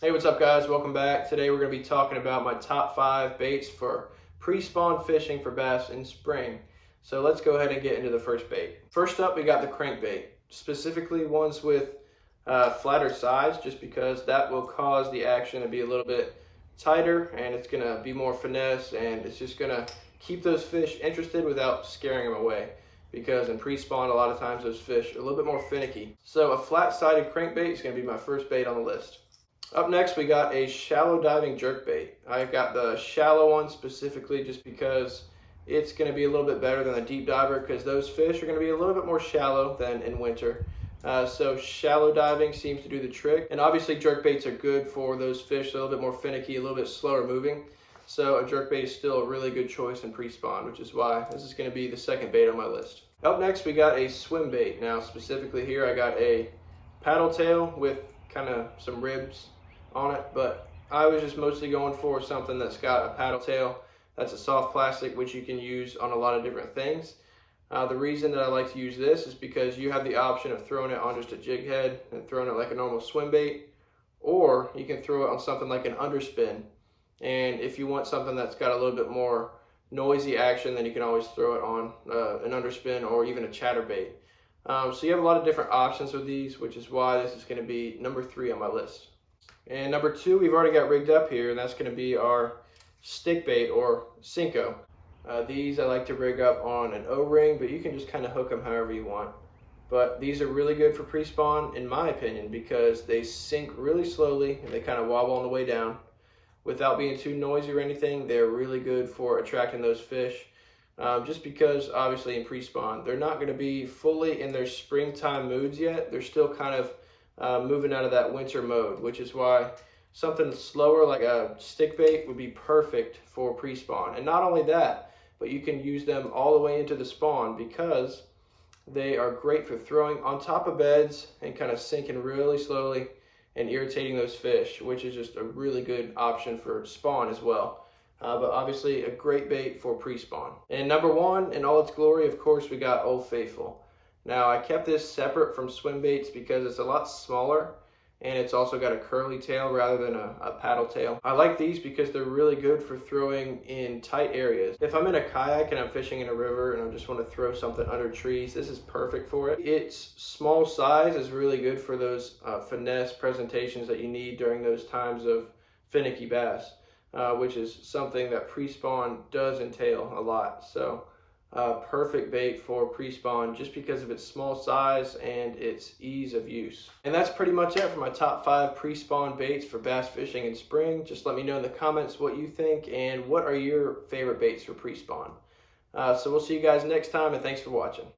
Hey, what's up guys? Welcome back. Today we're going to be talking about my top 5 baits for pre-spawn fishing for bass in spring. So let's go ahead and get into the first bait. First up, we got the crankbait, specifically ones with flatter sides, just because that will cause the action to be a little bit tighter and it's going to be more finesse, and it's just going to keep those fish interested without scaring them away. Because in pre-spawn, a lot of times those fish are a little bit more finicky. So a flat-sided crankbait is going to be my first bait on the list. Up next, we got a shallow diving jerkbait. I've got the shallow one specifically just because it's going to be a little bit better than a deep diver, because those fish are going to be a little bit more shallow than in winter. So shallow diving seems to do the trick. And obviously jerkbaits are good for those fish a little bit more finicky, a little bit slower moving. So a jerkbait is still a really good choice in pre-spawn, which is why this is going to be the second bait on my list. Up next, we got a Swimbait. Now specifically here, I got a paddle tail with kind of some ribs on it, but I was just mostly going for something that's got a paddle tail. That's a soft plastic, which you can use on a lot of different things. The reason that I like to use this is because you have the option of throwing it on just a jig head and throwing it like a normal swim bait, or you can throw it on something like an underspin. And if you want something that's got a little bit more noisy action, then you can always throw it on an underspin or even a chatterbait. So you have a lot of different options with these, which is why this is going to be number 3 on my list. And number 2, we've already got rigged up here, and that's going to be our Stickbait or Cinco. These I like to rig up on an O-ring, but you can just kind of hook them however you want. But these are really good for pre-spawn, in my opinion, because they sink really slowly and they kind of wobble on the way down. Without being too noisy or anything, they're really good for attracting those fish. Just because obviously in pre-spawn, they're not going to be fully in their springtime moods yet. They're still kind of moving out of that winter mode, which is why something slower like a stick bait would be perfect for pre-spawn. And not only that, but you can use them all the way into the spawn, because they are great for throwing on top of beds and kind of sinking really slowly and irritating those fish, which is just a really good option for spawn as well. But obviously a great bait for pre-spawn. And number 1 in all its glory, of course, we got Old Faithful. Now I kept this separate from swim baits because it's a lot smaller and it's also got a curly tail rather than a paddle tail. I like these because they're really good for throwing in tight areas. If I'm in a kayak and I'm fishing in a river and I just want to throw something under trees, this is perfect for it. Its small size is really good for those finesse presentations that you need during those times of finicky bass, which is something that pre-spawn does entail a lot. So perfect bait for pre-spawn just because of its small size and its ease of use. And that's pretty much it for my top 5 pre-spawn baits for bass fishing in spring. Just let me know in the comments what you think and what are your favorite baits for pre-spawn. So we'll see you guys next time, and thanks for watching.